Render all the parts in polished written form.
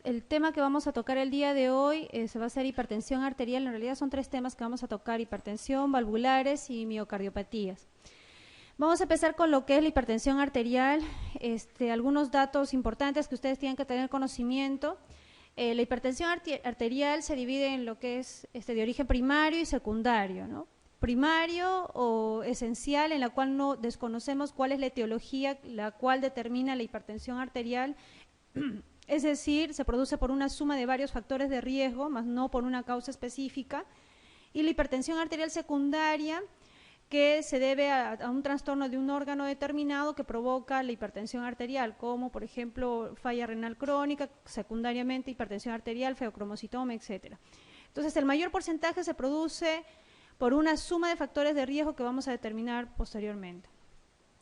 el tema que vamos a tocar el día de hoy se va a hacer hipertensión arterial. En realidad son 3 temas que vamos a tocar: hipertensión, valvulares y miocardiopatías. Vamos a empezar con lo que es la hipertensión arterial. Algunos datos importantes que ustedes tienen que tener conocimiento. La hipertensión arterial se divide en lo que es de origen primario y secundario, ¿no? Primario o esencial, en la cual no desconocemos cuál es la etiología la cual determina la hipertensión arterial, es decir, se produce por una suma de varios factores de riesgo, más no por una causa específica. Y la hipertensión arterial secundaria, que se debe a un trastorno de un órgano determinado que provoca la hipertensión arterial, como por ejemplo falla renal crónica, secundariamente hipertensión arterial, feocromocitoma, etcétera. Entonces, el mayor porcentaje se produce por una suma de factores de riesgo que vamos a determinar posteriormente.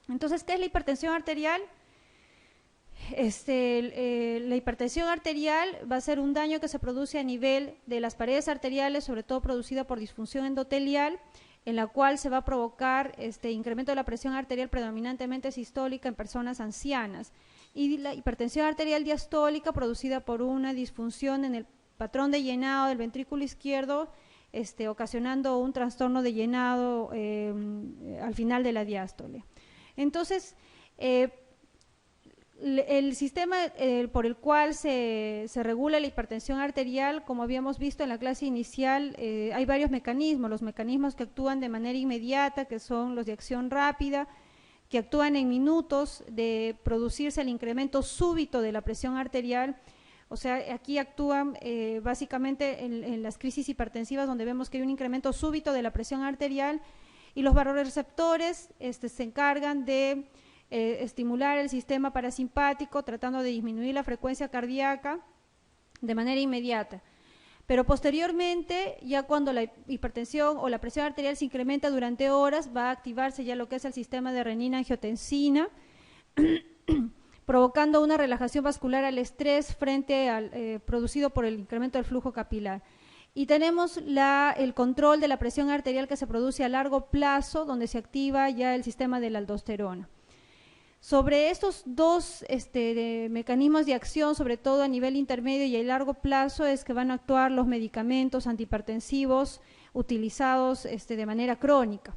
Entonces, ¿qué es la hipertensión arterial? La hipertensión arterial va a ser un daño que se produce a nivel de las paredes arteriales, sobre todo producida por disfunción endotelial, en la cual se va a provocar incremento de la presión arterial predominantemente sistólica en personas ancianas, y la hipertensión arterial diastólica producida por una disfunción en el patrón de llenado del ventrículo izquierdo, ocasionando un trastorno de llenado al final de la diástole. Entonces, el sistema por el cual se regula la hipertensión arterial, como habíamos visto en la clase inicial, hay varios mecanismos. Los mecanismos que actúan de manera inmediata, que son los de acción rápida, que actúan en minutos de producirse el incremento súbito de la presión arterial. O sea, aquí actúan básicamente en las crisis hipertensivas, donde vemos que hay un incremento súbito de la presión arterial, y los vasoreceptores se encargan de estimular el sistema parasimpático, tratando de disminuir la frecuencia cardíaca de manera inmediata. Pero posteriormente, ya cuando la hipertensión o la presión arterial se incrementa durante horas, va a activarse ya lo que es el sistema de renina-angiotensina, provocando una relajación vascular al estrés frente al producido por el incremento del flujo capilar. Y tenemos el control de la presión arterial que se produce a largo plazo, donde se activa ya el sistema de la aldosterona. Sobre estos dos mecanismos de acción, sobre todo a nivel intermedio y a largo plazo, es que van a actuar los medicamentos antihipertensivos utilizados de manera crónica.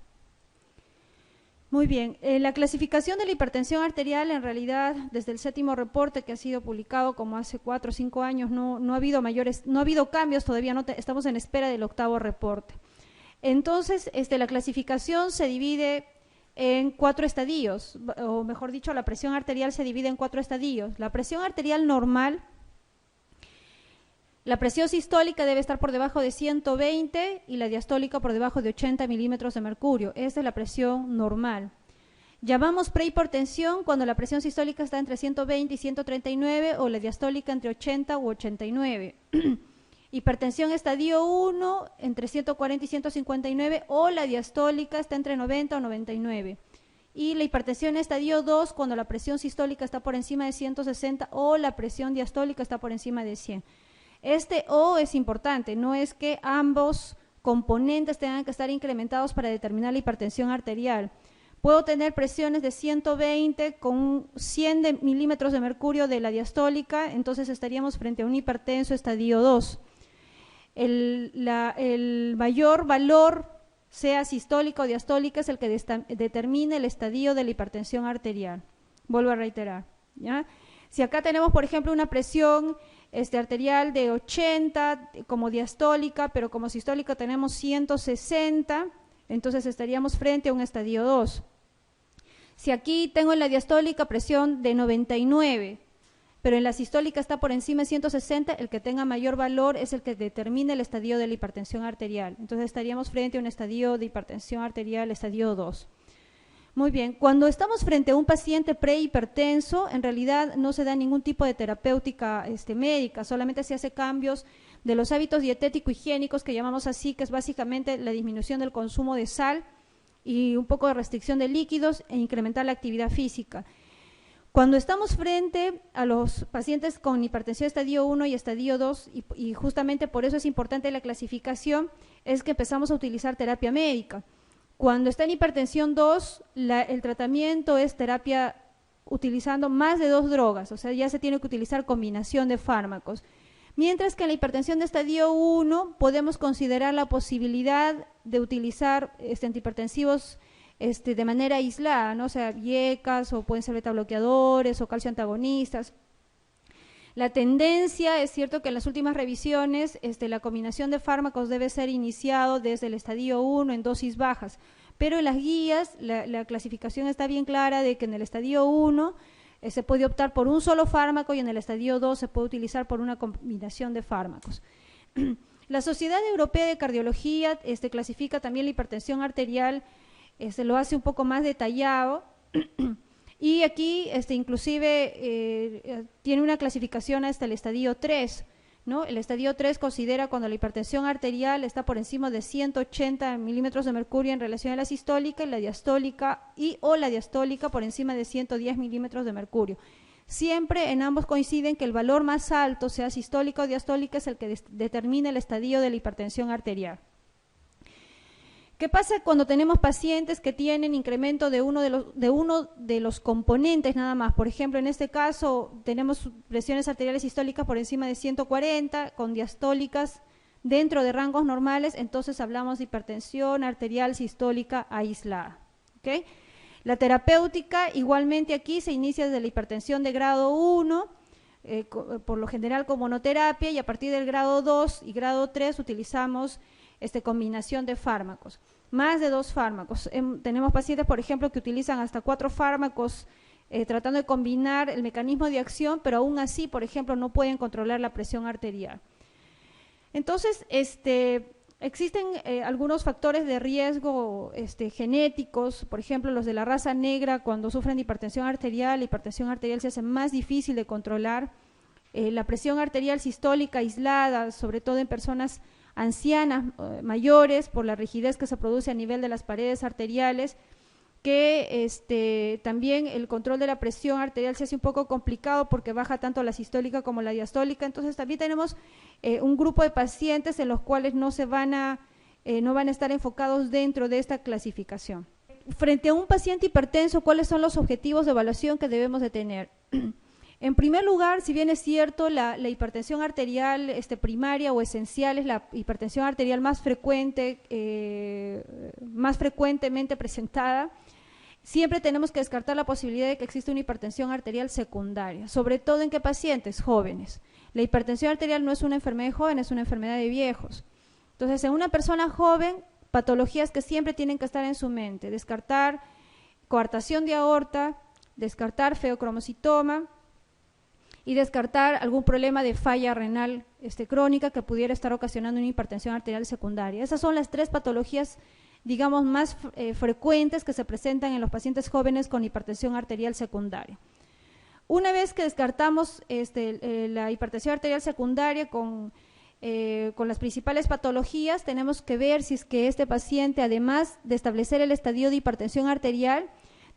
Muy bien, la clasificación de la hipertensión arterial, en realidad, desde el 7º reporte que ha sido publicado como hace 4 o 5 años, no ha habido cambios todavía, estamos en espera del 8º reporte. Entonces, la clasificación se divide en 4 estadios, o mejor dicho, la presión arterial se divide en 4 estadios. La presión arterial normal, la presión sistólica debe estar por debajo de 120 y la diastólica por debajo de 80 milímetros de mercurio. Esta es la presión normal. Llamamos prehipertensión cuando la presión sistólica está entre 120 y 139 o la diastólica entre 80 u 89. Hipertensión estadio 1 entre 140 y 159 o la diastólica está entre 90 o 99. Y la hipertensión estadio 2 cuando la presión sistólica está por encima de 160 o la presión diastólica está por encima de 100. O es importante, no es que ambos componentes tengan que estar incrementados para determinar la hipertensión arterial. Puedo tener presiones de 120 con 100 milímetros de mercurio de la diastólica, entonces estaríamos frente a un hipertenso estadio 2. El mayor valor, sea sistólica o diastólica, es el que determina el estadio de la hipertensión arterial. Vuelvo a reiterar, ¿ya? Si acá tenemos, por ejemplo, una presión arterial de 80 como diastólica, pero como sistólica tenemos 160, entonces estaríamos frente a un estadio 2. Si aquí tengo en la diastólica presión de 99, pero en la sistólica está por encima de 160, el que tenga mayor valor es el que determina el estadio de la hipertensión arterial. Entonces estaríamos frente a un estadio de hipertensión arterial, estadio 2. Muy bien, cuando estamos frente a un paciente prehipertenso, en realidad no se da ningún tipo de terapéutica médica, solamente se hace cambios de los hábitos dietético-higiénicos, que llamamos así, que es básicamente la disminución del consumo de sal y un poco de restricción de líquidos e incrementar la actividad física. Cuando estamos frente a los pacientes con hipertensión estadio 1 y estadio 2, y justamente por eso es importante la clasificación, es que empezamos a utilizar terapia médica. Cuando está en hipertensión 2, el tratamiento es terapia utilizando más de 2 drogas, o sea, ya se tiene que utilizar combinación de fármacos. Mientras que en la hipertensión de estadio 1 podemos considerar la posibilidad de utilizar antihipertensivos de manera aislada, ¿no? O sea, IECAS o pueden ser betabloqueadores o calcio antagonistas. La tendencia, es cierto que en las últimas revisiones la combinación de fármacos debe ser iniciado desde el estadio 1 en dosis bajas, pero en las guías la clasificación está bien clara de que en el estadio 1 se puede optar por un solo fármaco y en el estadio 2 se puede utilizar por una combinación de fármacos. La Sociedad Europea de Cardiología clasifica también la hipertensión arterial, lo hace un poco más detallado y aquí inclusive tiene una clasificación hasta el estadio 3, ¿no? El estadio 3 considera cuando la hipertensión arterial está por encima de 180 milímetros de mercurio en relación a la sistólica y la diastólica o la diastólica por encima de 110 milímetros de mercurio. Siempre en ambos coinciden que el valor más alto, sea sistólica o diastólica, es el que determina el estadio de la hipertensión arterial. ¿Qué pasa cuando tenemos pacientes que tienen incremento de uno de los componentes nada más? Por ejemplo, en este caso tenemos presiones arteriales sistólicas por encima de 140, con diastólicas dentro de rangos normales, entonces hablamos de hipertensión arterial sistólica aislada. ¿Okay? La terapéutica igualmente aquí se inicia desde la hipertensión de grado 1, por lo general con monoterapia, y a partir del grado 2 y grado 3 utilizamos combinación de fármacos, más de 2 fármacos. Tenemos pacientes, por ejemplo, que utilizan hasta 4 fármacos tratando de combinar el mecanismo de acción, pero aún así, por ejemplo, no pueden controlar la presión arterial. Entonces, existen algunos factores de riesgo genéticos, por ejemplo, los de la raza negra, cuando sufren de hipertensión arterial, la hipertensión arterial se hace más difícil de controlar. La presión arterial sistólica aislada, sobre todo en personas ancianas, mayores, por la rigidez que se produce a nivel de las paredes arteriales, que también el control de la presión arterial se hace un poco complicado porque baja tanto la sistólica como la diastólica. Entonces también tenemos un grupo de pacientes en los cuales no van a estar enfocados dentro de esta clasificación. Frente a un paciente hipertenso, ¿cuáles son los objetivos de evaluación que debemos de tener? En primer lugar, si bien es cierto, la hipertensión arterial primaria o esencial es la hipertensión arterial más frecuente, más frecuentemente presentada, siempre tenemos que descartar la posibilidad de que exista una hipertensión arterial secundaria, sobre todo en qué pacientes jóvenes. La hipertensión arterial no es una enfermedad de jóvenes, es una enfermedad de viejos. Entonces, en una persona joven, patologías que siempre tienen que estar en su mente: descartar coartación de aorta, descartar feocromocitoma, y descartar algún problema de falla renal crónica que pudiera estar ocasionando una hipertensión arterial secundaria. Esas son las 3 patologías, digamos, más frecuentes que se presentan en los pacientes jóvenes con hipertensión arterial secundaria. Una vez que descartamos la hipertensión arterial secundaria con las principales patologías, tenemos que ver si es que este paciente, además de establecer el estadio de hipertensión arterial,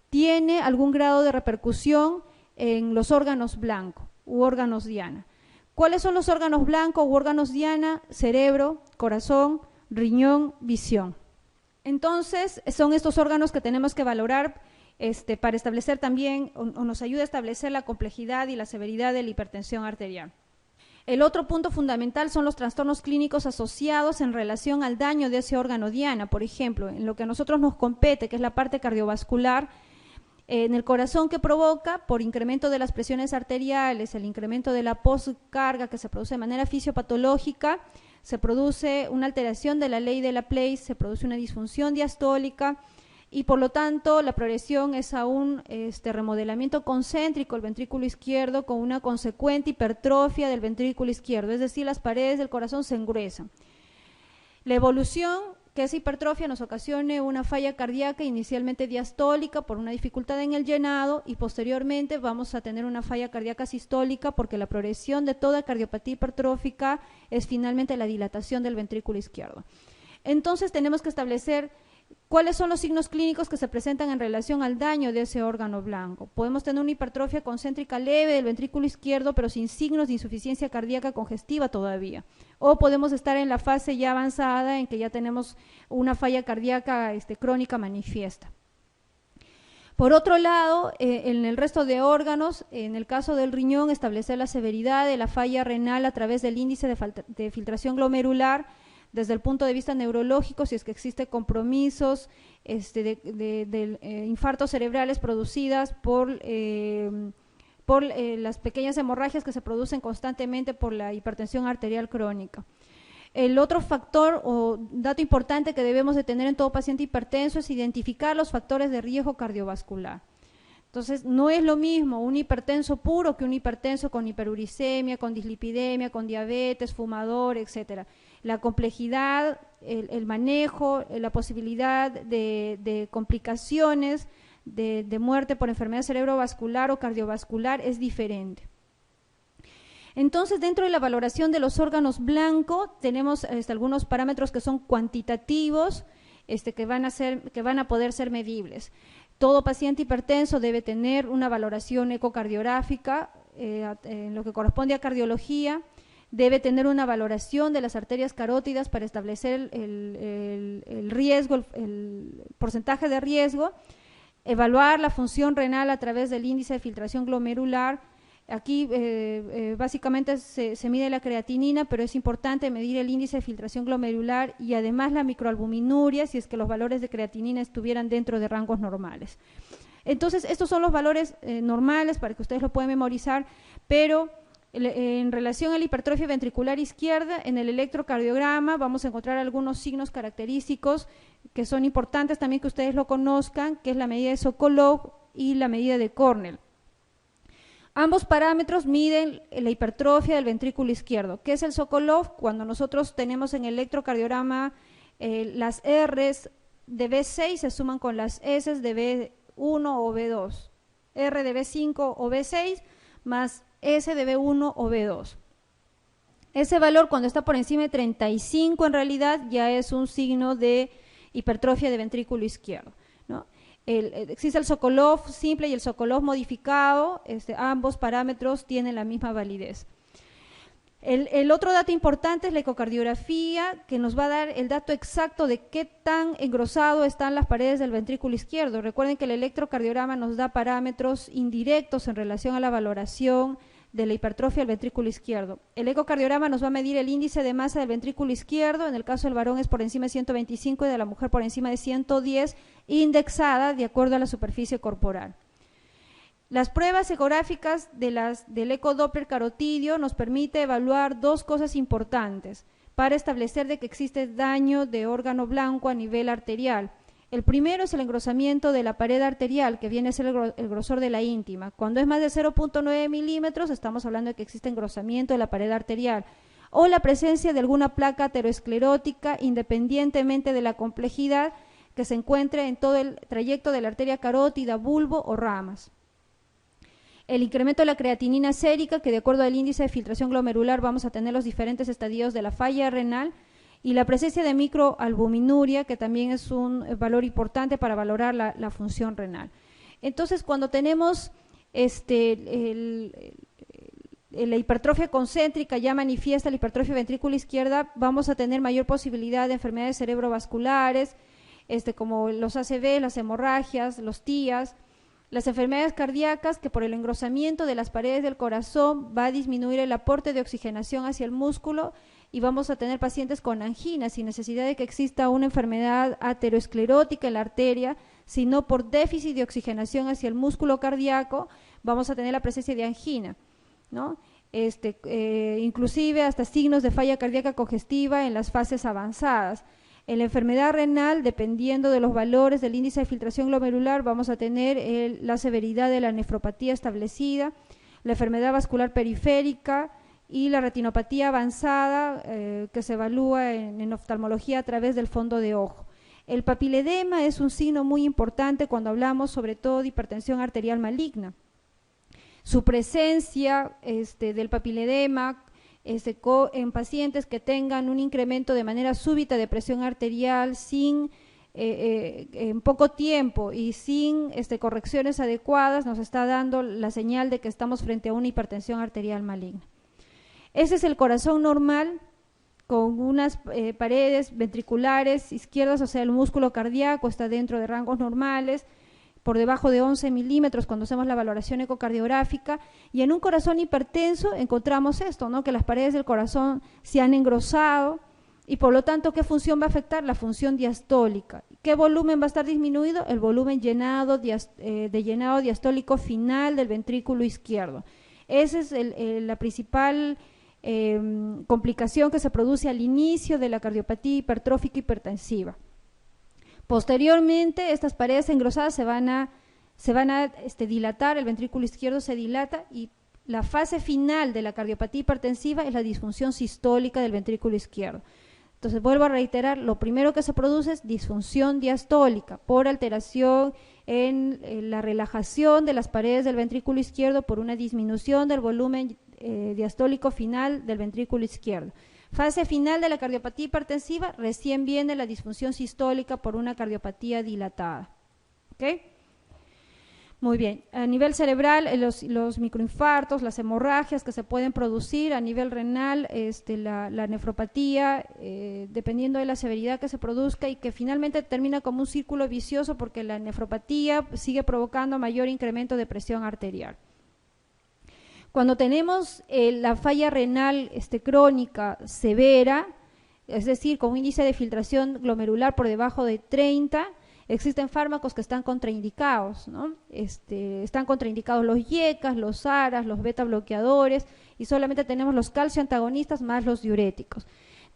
tiene algún grado de repercusión en los órganos blancos u órganos diana. ¿Cuáles son los órganos blancos u órganos diana? Cerebro, corazón, riñón, visión. Entonces, son estos órganos que tenemos que valorar para establecer también, o nos ayuda a establecer la complejidad y la severidad de la hipertensión arterial. El otro punto fundamental son los trastornos clínicos asociados en relación al daño de ese órgano diana. Por ejemplo, en lo que a nosotros nos compete, que es la parte cardiovascular, en el corazón, que provoca por incremento de las presiones arteriales, el incremento de la postcarga que se produce de manera fisiopatológica, se produce una alteración de la ley de Laplace, se produce una disfunción diastólica y por lo tanto la progresión es a un remodelamiento concéntrico del ventrículo izquierdo con una consecuente hipertrofia del ventrículo izquierdo, es decir, las paredes del corazón se engruesan. La evolución que esa hipertrofia nos ocasione una falla cardíaca inicialmente diastólica por una dificultad en el llenado y posteriormente vamos a tener una falla cardíaca sistólica porque la progresión de toda cardiopatía hipertrófica es finalmente la dilatación del ventrículo izquierdo. Entonces tenemos que establecer cuáles son los signos clínicos que se presentan en relación al daño de ese órgano blanco. Podemos tener una hipertrofia concéntrica leve del ventrículo izquierdo, pero sin signos de insuficiencia cardíaca congestiva todavía. O podemos estar en la fase ya avanzada en que ya tenemos una falla cardíaca crónica manifiesta. Por otro lado, en el resto de órganos, en el caso del riñón, establecer la severidad de la falla renal a través del índice de filtración glomerular, desde el punto de vista neurológico, si es que existe compromisos de infartos cerebrales producidas por las pequeñas hemorragias que se producen constantemente por la hipertensión arterial crónica. El otro factor o dato importante que debemos de tener en todo paciente hipertenso es identificar los factores de riesgo cardiovascular. Entonces, no es lo mismo un hipertenso puro que un hipertenso con hiperuricemia, con dislipidemia, con diabetes, fumador, etcétera. La complejidad, el manejo, la posibilidad de complicaciones, de muerte por enfermedad cerebrovascular o cardiovascular es diferente. Entonces, dentro de la valoración de los órganos blancos, tenemos algunos parámetros que son cuantitativos, que van a poder ser medibles. Todo paciente hipertenso debe tener una valoración ecocardiográfica en lo que corresponde a cardiología, debe tener una valoración de las arterias carótidas para establecer el riesgo, el porcentaje de riesgo, evaluar la función renal a través del índice de filtración glomerular. Aquí básicamente se mide la creatinina, pero es importante medir el índice de filtración glomerular y además la microalbuminuria si es que los valores de creatinina estuvieran dentro de rangos normales. Entonces, estos son los valores normales para que ustedes lo puedan memorizar, pero en relación a la hipertrofia ventricular izquierda, en el electrocardiograma vamos a encontrar algunos signos característicos que son importantes también que ustedes lo conozcan, que es la medida de Sokolov y la medida de Cornell. Ambos parámetros miden la hipertrofia del ventrículo izquierdo. ¿Qué es el Sokolov? Cuando nosotros tenemos en el electrocardiograma las R's de B6 se suman con las S de B1 o B2, R de B5 o B6 más S de B1 o B2. Ese valor cuando está por encima de 35 en realidad ya es un signo de hipertrofia de ventrículo izquierdo, ¿no? Existe el Sokolov simple y el Sokolov modificado, ambos parámetros tienen la misma validez. El otro dato importante es la ecocardiografía, que nos va a dar el dato exacto de qué tan engrosado están las paredes del ventrículo izquierdo. Recuerden que el electrocardiograma nos da parámetros indirectos en relación a la valoración de la hipertrofia del ventrículo izquierdo. El ecocardiograma nos va a medir el índice de masa del ventrículo izquierdo, en el caso del varón es por encima de 125 y de la mujer por encima de 110, indexada de acuerdo a la superficie corporal. Las pruebas ecográficas del ecodoppler carotidio nos permite evaluar dos cosas importantes para establecer de que existe daño de órgano blanco a nivel arterial. El primero es el engrosamiento de la pared arterial, que viene a ser el grosor de la íntima. Cuando es más de 0.9 milímetros, estamos hablando de que existe engrosamiento de la pared arterial, o la presencia de alguna placa aterosclerótica, independientemente de la complejidad que se encuentre en todo el trayecto de la arteria carótida, bulbo o ramas. El incremento de la creatinina sérica, que de acuerdo al índice de filtración glomerular vamos a tener los diferentes estadios de la falla renal, y la presencia de microalbuminuria, que también es un valor importante para valorar la función renal. Entonces, cuando tenemos la hipertrofia concéntrica ya manifiesta la hipertrofia ventrículo izquierda, vamos a tener mayor posibilidad de enfermedades cerebrovasculares, como los ACV, las hemorragias, los TIAs, las enfermedades cardíacas, que por el engrosamiento de las paredes del corazón va a disminuir el aporte de oxigenación hacia el músculo y vamos a tener pacientes con angina sin necesidad de que exista una enfermedad aterosclerótica en la arteria, sino por déficit de oxigenación hacia el músculo cardíaco vamos a tener la presencia de angina, ¿no? Inclusive hasta signos de falla cardíaca congestiva en las fases avanzadas. En la enfermedad renal, dependiendo de los valores del índice de filtración glomerular, vamos a tener la severidad de la nefropatía establecida, la enfermedad vascular periférica y la retinopatía avanzada que se evalúa en oftalmología a través del fondo de ojo. El papiledema es un signo muy importante cuando hablamos sobre todo de hipertensión arterial maligna. Su presencia del papiledema en pacientes que tengan un incremento de manera súbita de presión arterial en poco tiempo y sin correcciones adecuadas nos está dando la señal de que estamos frente a una hipertensión arterial maligna. Ese es el corazón normal con unas paredes ventriculares izquierdas, o sea, el músculo cardíaco está dentro de rangos normales, por debajo de 11 milímetros cuando hacemos la valoración ecocardiográfica, y en un corazón hipertenso encontramos esto, ¿no? Que las paredes del corazón se han engrosado, y por lo tanto, ¿qué función va a afectar? La función diastólica. ¿Qué volumen va a estar disminuido? El volumen de llenado diastólico final del ventrículo izquierdo. Esa es la principal complicación que se produce al inicio de la cardiopatía hipertrófica hipertensiva. Posteriormente, estas paredes engrosadas se van a dilatar, el ventrículo izquierdo se dilata, y la fase final de la cardiopatía hipertensiva es la disfunción sistólica del ventrículo izquierdo. Entonces, vuelvo a reiterar, lo primero que se produce es disfunción diastólica por alteración en la relajación de las paredes del ventrículo izquierdo por una disminución del volumen diastólico final del ventrículo izquierdo. Fase final de la cardiopatía hipertensiva, recién viene la disfunción sistólica por una cardiopatía dilatada. ¿Ok? Muy bien, a nivel cerebral, los microinfartos, las hemorragias que se pueden producir, a nivel renal, la nefropatía, dependiendo de la severidad que se produzca, y que finalmente termina como un círculo vicioso porque la nefropatía sigue provocando mayor incremento de presión arterial. Cuando tenemos la falla renal crónica severa, es decir, con un índice de filtración glomerular por debajo de 30, existen fármacos que están contraindicados, ¿no? Están contraindicados los IECAS, los ARAs, los beta bloqueadores, y solamente tenemos los calcio antagonistas más los diuréticos.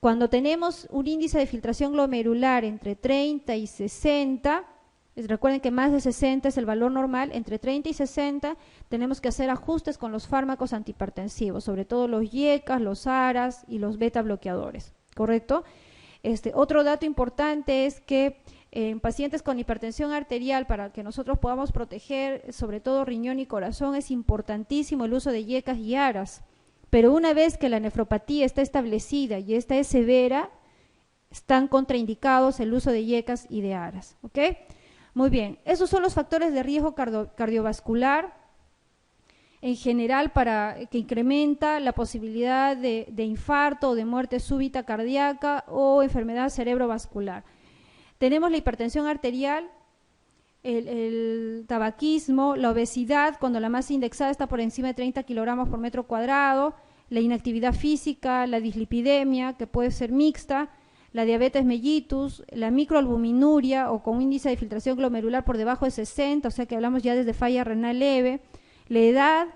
Cuando tenemos un índice de filtración glomerular entre 30 y 60, recuerden que más de 60 es el valor normal, entre 30 y 60 tenemos que hacer ajustes con los fármacos antihipertensivos, sobre todo los IECAS, los ARAs y los beta bloqueadores, ¿correcto? Otro dato importante es que en pacientes con hipertensión arterial, para que nosotros podamos proteger sobre todo riñón y corazón, es importantísimo el uso de IECAS y ARAs, pero una vez que la nefropatía está establecida y esta es severa, están contraindicados el uso de IECAS y de ARAs, ¿ok? Muy bien, esos son los factores de riesgo cardiovascular en general que incrementa la posibilidad de infarto o de muerte súbita cardíaca o enfermedad cerebrovascular. Tenemos la hipertensión arterial, el tabaquismo, la obesidad, cuando la masa indexada está por encima de 30 kilogramos por metro cuadrado, la inactividad física, la dislipidemia, que puede ser mixta, la diabetes mellitus, la microalbuminuria o con índice de filtración glomerular por debajo de 60, o sea que hablamos ya desde falla renal leve, la edad,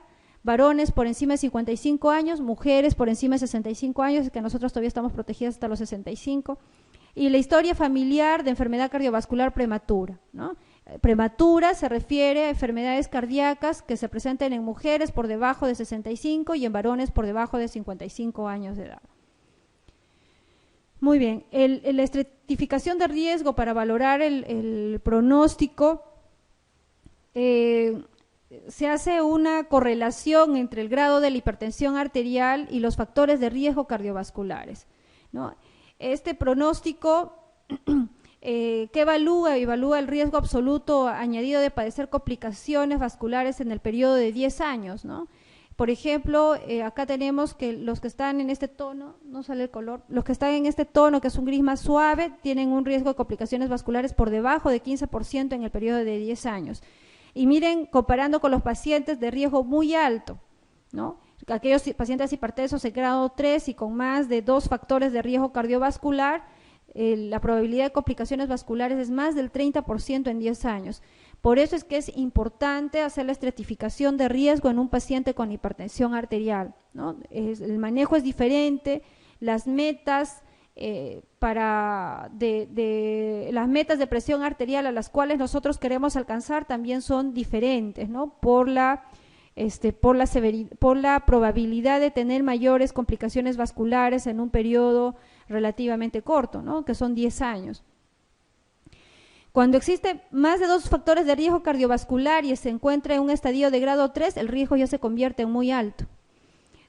varones por encima de 55 años, mujeres por encima de 65 años, que nosotros todavía estamos protegidas hasta los 65, y la historia familiar de enfermedad cardiovascular prematura, ¿no? Prematura se refiere a enfermedades cardíacas que se presenten en mujeres por debajo de 65 y en varones por debajo de 55 años de edad. Muy bien, la estratificación de riesgo para valorar el pronóstico, se hace una correlación entre el grado de la hipertensión arterial y los factores de riesgo cardiovasculares, ¿no? Este pronóstico que evalúa el riesgo absoluto añadido de padecer complicaciones vasculares en el periodo de 10 años, ¿no? Por ejemplo, acá tenemos que los que están en este tono, no sale el color, los que están en este tono, que es un gris más suave, tienen un riesgo de complicaciones vasculares por debajo de 15% en el periodo de 10 años. Y miren, comparando con los pacientes de riesgo muy alto, ¿no? Aquellos pacientes hipertensos de grado 3 y con más de 2 factores de riesgo cardiovascular, la probabilidad de complicaciones vasculares es más del 30% en 10 años. Por eso es que es importante hacer la estratificación de riesgo en un paciente con hipertensión arterial, ¿no? El manejo es diferente, las metas las metas de presión arterial a las cuales nosotros queremos alcanzar también son diferentes, ¿no? Por la probabilidad de tener mayores complicaciones vasculares en un periodo relativamente corto, ¿no? Que son 10 años. Cuando existe más de 2 factores de riesgo cardiovascular y se encuentra en un estadio de grado 3, el riesgo ya se convierte en muy alto.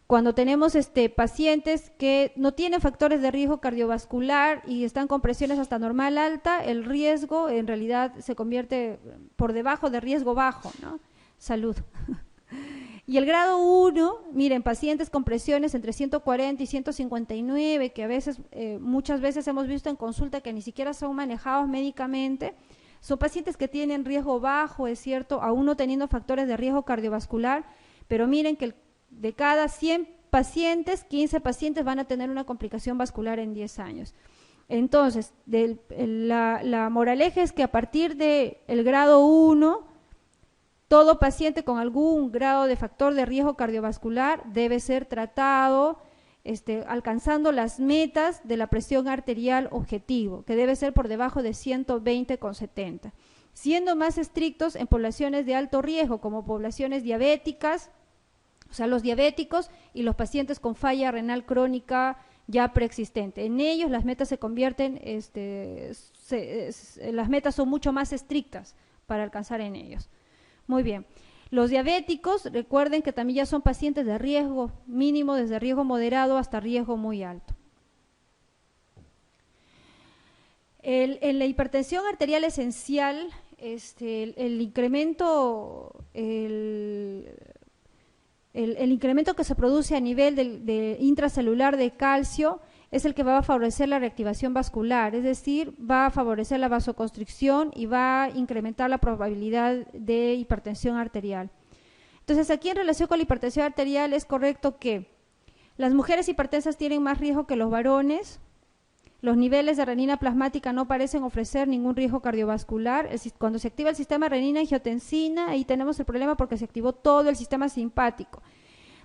Cuando tenemos pacientes que no tienen factores de riesgo cardiovascular y están con presiones hasta normal alta, el riesgo en realidad se convierte por debajo de riesgo bajo, ¿no? Salud. Y el grado 1, miren, pacientes con presiones entre 140 y 159, que muchas veces hemos visto en consulta que ni siquiera son manejados médicamente, Son pacientes que tienen riesgo bajo, es cierto, aún no teniendo factores de riesgo cardiovascular, pero miren que de cada 100 pacientes, 15 pacientes van a tener una complicación vascular en 10 años. Entonces, la moraleja es que a partir del grado 1, todo paciente con algún grado de factor de riesgo cardiovascular debe ser tratado alcanzando las metas de la presión arterial objetivo, que debe ser por debajo de 120,70, siendo más estrictos en poblaciones de alto riesgo, como poblaciones diabéticas, o sea, los diabéticos y los pacientes con falla renal crónica ya preexistente. En ellos las metas se convierten, las metas son mucho más estrictas para alcanzar en ellos. Muy bien. Los diabéticos, recuerden que también ya son pacientes de riesgo mínimo, desde riesgo moderado hasta riesgo muy alto. En la hipertensión arterial esencial, el incremento que se produce a nivel de intracelular de calcio es el que va a favorecer la reactivación vascular, es decir, va a favorecer la vasoconstricción y va a incrementar la probabilidad de hipertensión arterial. Entonces, aquí en relación con la hipertensión arterial es correcto que las mujeres hipertensas tienen más riesgo que los varones, los niveles de renina plasmática no parecen ofrecer ningún riesgo cardiovascular. Cuando se activa el sistema renina-angiotensina, ahí tenemos el problema porque se activó todo el sistema simpático,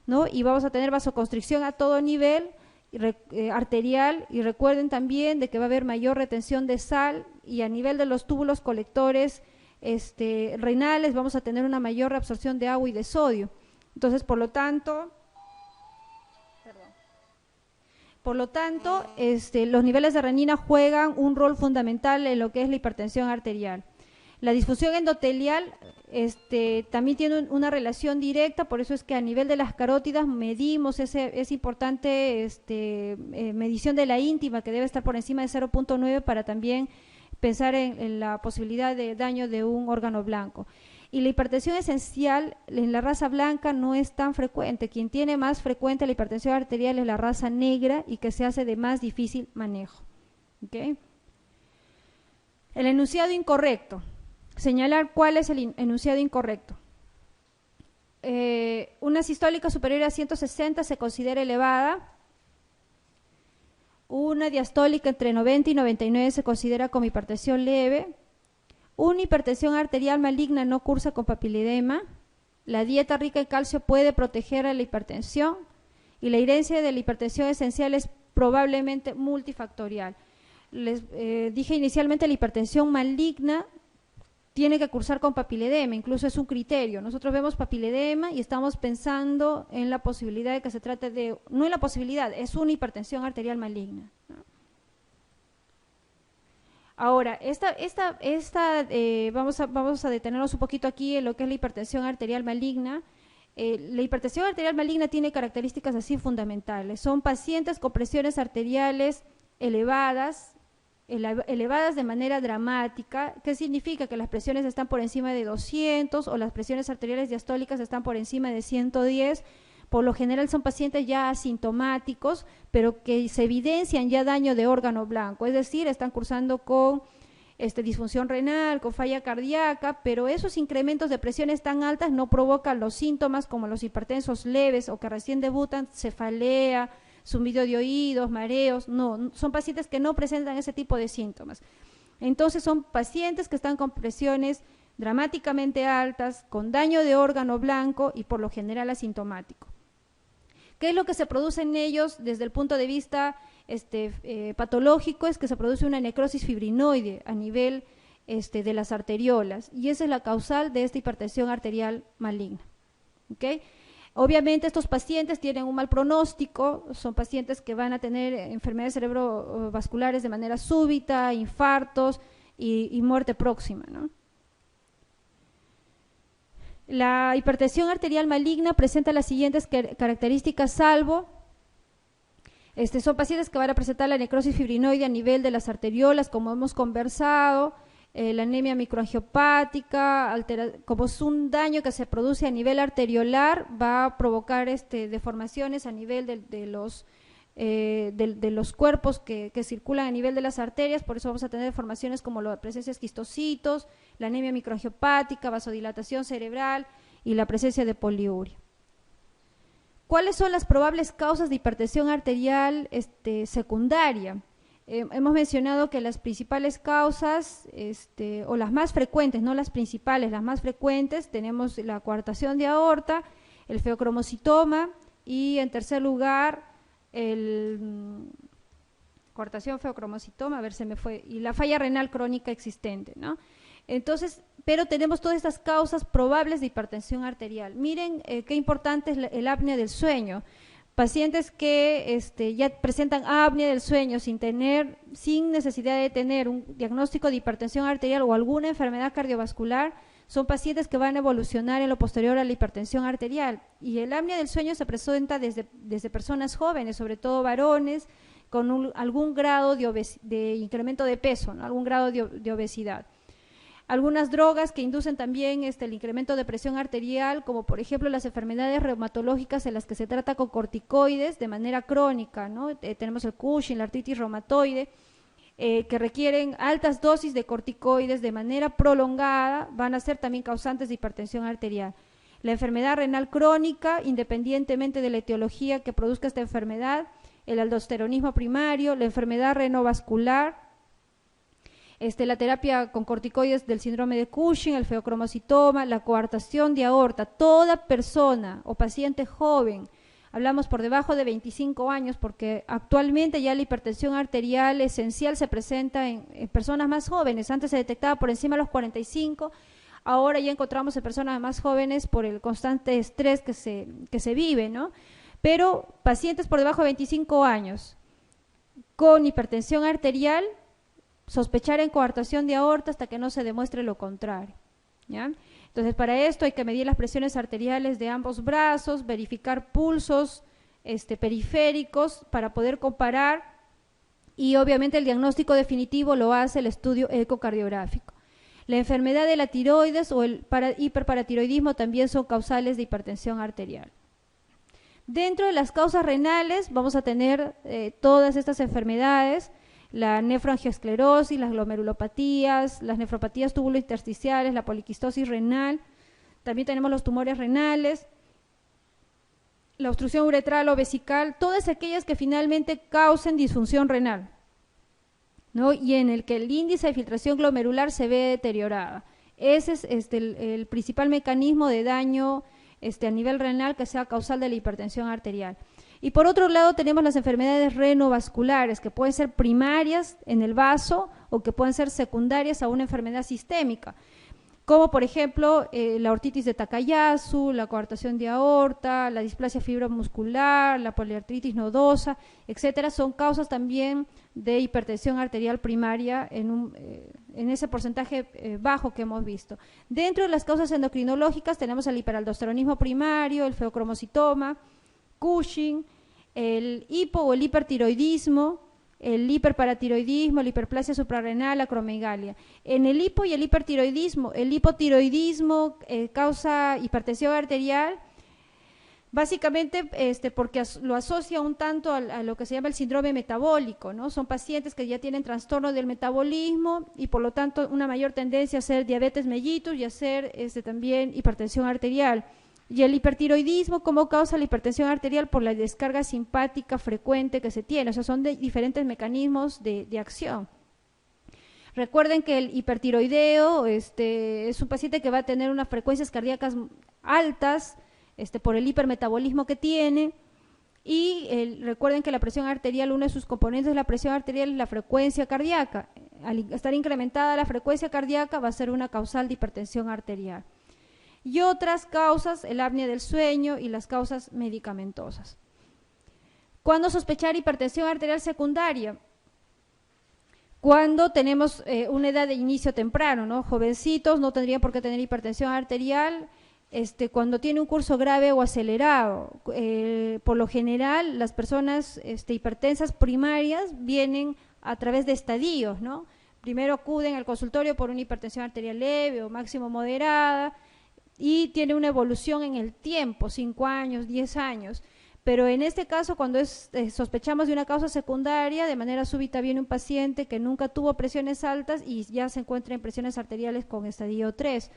¿no? Y vamos a tener vasoconstricción a todo nivel arterial, y recuerden también de que va a haber mayor retención de sal, y a nivel de los túbulos colectores renales vamos a tener una mayor reabsorción de agua y de sodio. Entonces, por lo tanto, los niveles de renina juegan un rol fundamental en lo que es la hipertensión arterial. La disfunción endotelial también tiene una relación directa, por eso es que a nivel de las carótidas medimos es importante medición de la íntima, que debe estar por encima de 0,9 para también pensar en la posibilidad de daño de un órgano blanco. Y la hipertensión esencial en la raza blanca no es tan frecuente. Quien tiene más frecuente la hipertensión arterial es la raza negra y que se hace de más difícil manejo. ¿Okay? El enunciado incorrecto. Señalar cuál es el enunciado incorrecto. Una sistólica superior a 160 se considera elevada. Una diastólica entre 90 y 99 se considera como hipertensión leve. Una hipertensión arterial maligna no cursa con papiledema. La dieta rica en calcio puede proteger a la hipertensión, y la herencia de la hipertensión esencial es probablemente multifactorial. Les dije inicialmente, la hipertensión maligna tiene que cursar con papiledema, incluso es un criterio. Nosotros vemos papiledema y estamos pensando en la posibilidad de que se trate de, no en la posibilidad, es una hipertensión arterial maligna, ¿no? Ahora, vamos a detenernos un poquito aquí en lo que es la hipertensión arterial maligna. La hipertensión arterial maligna tiene características así fundamentales. Son pacientes con presiones arteriales elevadas de manera dramática. ¿Qué significa? Que las presiones están por encima de 200 o las presiones arteriales diastólicas están por encima de 110. Por lo general son pacientes ya asintomáticos, pero que se evidencian ya daño de órgano blanco, es decir, están cursando con disfunción renal, con falla cardíaca, pero esos incrementos de presiones tan altas no provocan los síntomas como los hipertensos leves o que recién debutan, cefalea, zumbido de oídos, mareos. No, son pacientes que no presentan ese tipo de síntomas. Entonces son pacientes que están con presiones dramáticamente altas, con daño de órgano blanco y por lo general asintomático. ¿Qué es lo que se produce en ellos desde el punto de vista patológico? Es que se produce una necrosis fibrinoide a nivel de las arteriolas, y esa es la causal de esta hipertensión arterial maligna. ¿Okay? Obviamente estos pacientes tienen un mal pronóstico, son pacientes que van a tener enfermedades cerebrovasculares de manera súbita, infartos y muerte próxima, ¿no? La hipertensión arterial maligna presenta las siguientes características, salvo, son pacientes que van a presentar la necrosis fibrinoide a nivel de las arteriolas, como hemos conversado, la anemia microangiopática, como es un daño que se produce a nivel arteriolar, va a provocar deformaciones a nivel de los de los cuerpos que circulan a nivel de las arterias, por eso vamos a tener deformaciones como la presencia de esquistocitos, la anemia microangiopática, vasodilatación cerebral y la presencia de poliuria. ¿Cuáles son las probables causas de hipertensión arterial secundaria? Hemos mencionado que las principales causas, o las más frecuentes, no las principales, las más frecuentes, tenemos la coartación de aorta, el feocromocitoma y en tercer lugar coartación, feocromocitoma, a ver, se me fue, y la falla renal crónica existente, ¿no? Entonces, pero tenemos todas estas causas probables de hipertensión arterial. Miren qué importante es el apnea del sueño. Pacientes que ya presentan apnea del sueño sin necesidad de tener un diagnóstico de hipertensión arterial o alguna enfermedad cardiovascular, son pacientes que van a evolucionar en lo posterior a la hipertensión arterial. Y el apnea del sueño se presenta desde personas jóvenes, sobre todo varones, con algún grado de incremento de peso, ¿no? Algún grado de obesidad. Algunas drogas que inducen también el incremento de presión arterial, como por ejemplo las enfermedades reumatológicas en las que se trata con corticoides de manera crónica, ¿no? Tenemos el Cushing, la artritis reumatoide, que requieren altas dosis de corticoides de manera prolongada, van a ser también causantes de hipertensión arterial. La enfermedad renal crónica, independientemente de la etiología que produzca esta enfermedad, el aldosteronismo primario, la enfermedad renovascular, la terapia con corticoides del síndrome de Cushing, el feocromocitoma, la coartación de aorta. Toda persona o paciente joven, hablamos por debajo de 25 años, porque actualmente ya la hipertensión arterial esencial se presenta en personas más jóvenes. Antes se detectaba por encima de los 45, ahora ya encontramos en personas más jóvenes por el constante estrés que se vive, ¿no? Pero pacientes por debajo de 25 años con hipertensión arterial, sospechar en coartación de aorta hasta que no se demuestre lo contrario, ¿ya? Entonces, para esto hay que medir las presiones arteriales de ambos brazos, verificar pulsos periféricos para poder comparar, y obviamente el diagnóstico definitivo lo hace el estudio ecocardiográfico. La enfermedad de la tiroides o el hiperparatiroidismo también son causales de hipertensión arterial. Dentro de las causas renales vamos a tener todas estas enfermedades: la nefroangiosclerosis, las glomerulopatías, las nefropatías tubulointersticiales, la poliquistosis renal, también tenemos los tumores renales, la obstrucción uretral o vesical, todas aquellas que finalmente causen disfunción renal, ¿no? Y en el que el índice de filtración glomerular se ve deteriorada. Ese es el principal mecanismo de daño a nivel renal que sea causal de la hipertensión arterial. Y por otro lado tenemos las enfermedades renovasculares, que pueden ser primarias en el vaso o que pueden ser secundarias a una enfermedad sistémica, como por ejemplo la ortitis de Takayasu, la coartación de aorta, la displasia fibromuscular, la poliartritis nodosa, etcétera. Son causas también de hipertensión arterial primaria en ese porcentaje bajo que hemos visto. Dentro de las causas endocrinológicas tenemos el hiperaldosteronismo primario, el feocromocitoma, Cushing, el hipo o el hipertiroidismo, el hiperparatiroidismo, la hiperplasia suprarrenal, la acromegalia. En el hipo y el hipertiroidismo, el hipotiroidismo causa hipertensión arterial, básicamente porque lo asocia un tanto a lo que se llama el síndrome metabólico, ¿no? Son pacientes que ya tienen trastorno del metabolismo y por lo tanto una mayor tendencia a hacer diabetes mellitus y a hacer también hipertensión arterial. Y el hipertiroidismo, ¿cómo causa la hipertensión arterial? Por la descarga simpática frecuente que se tiene, o sea, son diferentes mecanismos de acción. Recuerden que el hipertiroideo es un paciente que va a tener unas frecuencias cardíacas altas por el hipermetabolismo que tiene, y recuerden que la presión arterial, uno de sus componentes de la presión arterial es la frecuencia cardíaca. Al estar incrementada la frecuencia cardíaca va a ser una causal de hipertensión arterial. Y otras causas, el apnea del sueño y las causas medicamentosas. ¿Cuándo sospechar hipertensión arterial secundaria? Cuando tenemos una edad de inicio temprano, ¿no? Jovencitos no tendrían por qué tener hipertensión arterial. Cuando tiene un curso grave o acelerado, por lo general las personas hipertensas primarias vienen a través de estadios, ¿no? Primero acuden al consultorio por una hipertensión arterial leve o máximo moderada, y tiene una evolución en el tiempo, 5 años, 10 años, Pero en este caso, cuando sospechamos de una causa secundaria, de manera súbita viene un paciente que nunca tuvo presiones altas y ya se encuentra en presiones arteriales con estadio 3.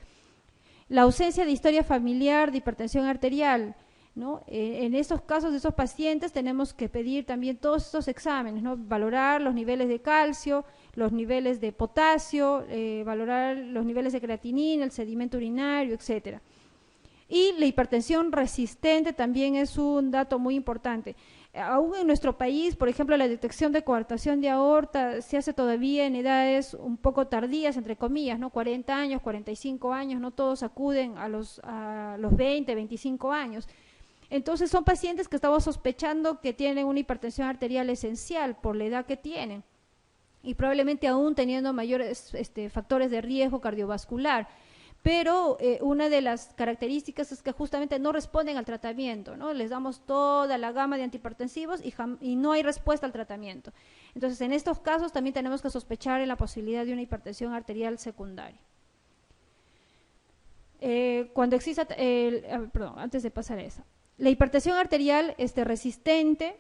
La ausencia de historia familiar de hipertensión arterial, ¿no? En estos casos de esos pacientes tenemos que pedir también todos estos exámenes, ¿no? Valorar los niveles de calcio, los niveles de potasio, valorar los niveles de creatinina, el sedimento urinario, etcétera. Y la hipertensión resistente también es un dato muy importante. Aún en nuestro país, por ejemplo, la detección de coartación de aorta se hace todavía en edades un poco tardías, entre comillas, ¿no? 40 años, 45 años, no todos acuden a los 20, 25 años. Entonces son pacientes que estamos sospechando que tienen una hipertensión arterial esencial por la edad que tienen y probablemente aún teniendo mayores factores de riesgo cardiovascular. Pero una de las características es que justamente no responden al tratamiento, ¿no? Les damos toda la gama de antihipertensivos y no hay respuesta al tratamiento. Entonces, en estos casos también tenemos que sospechar en la posibilidad de una hipertensión arterial secundaria. Cuando exista, antes de pasar a esa, la hipertensión arterial resistente.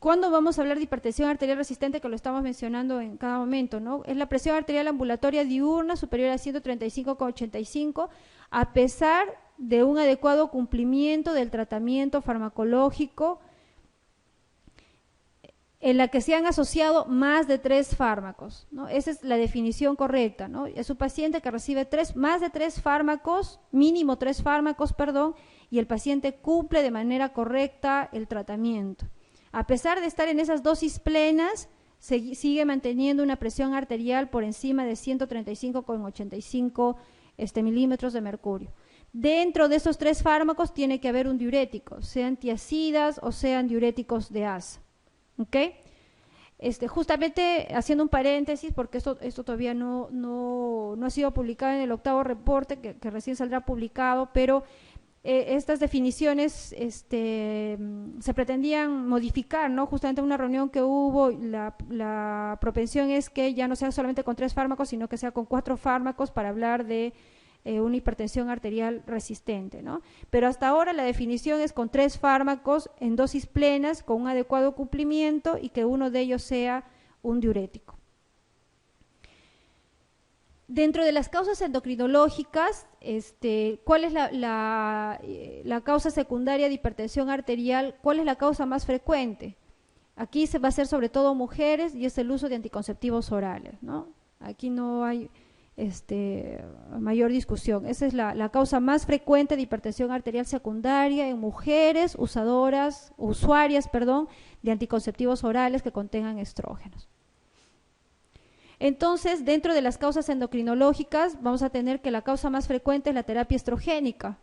¿Cuándo vamos a hablar de hipertensión arterial resistente? Que lo estamos mencionando en cada momento, ¿no? Es la presión arterial ambulatoria diurna superior a 135,85 a pesar de un adecuado cumplimiento del tratamiento farmacológico en la que se han asociado más de 3 fármacos, ¿no? Esa es la definición correcta, ¿no? Es un paciente que recibe más de 3 fármacos, mínimo 3 fármacos, perdón, y el paciente cumple de manera correcta el tratamiento. A pesar de estar en esas dosis plenas, sigue manteniendo una presión arterial por encima de 135,85 milímetros de mercurio. Dentro de esos 3 fármacos tiene que haber un diurético, sean tiazidas o sean diuréticos de asa. ¿Ok? Justamente haciendo un paréntesis, porque esto todavía no ha sido publicado en el 8º reporte, que recién saldrá publicado, pero estas definiciones se pretendían modificar, ¿no? Justamente en una reunión que hubo, la propensión es que ya no sea solamente con 3 fármacos, sino que sea con 4 fármacos para hablar de una hipertensión arterial resistente, ¿no? Pero hasta ahora la definición es con 3 fármacos en dosis plenas, con un adecuado cumplimiento y que uno de ellos sea un diurético. Dentro de las causas endocrinológicas, ¿cuál es la causa secundaria de hipertensión arterial? ¿Cuál es la causa más frecuente? Aquí se va a hacer sobre todo mujeres y es el uso de anticonceptivos orales, ¿no? Aquí no hay mayor discusión. Esa es la causa más frecuente de hipertensión arterial secundaria en mujeres usuarias, de anticonceptivos orales que contengan estrógenos. Entonces, dentro de las causas endocrinológicas, vamos a tener que la causa más frecuente es la terapia estrogénica,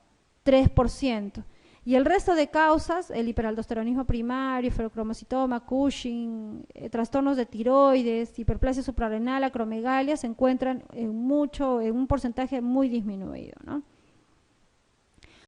3%. Y el resto de causas, el hiperaldosteronismo primario, ferocromocitoma, Cushing, trastornos de tiroides, hiperplasia suprarrenal, acromegalia, se encuentran en un porcentaje muy disminuido, ¿no?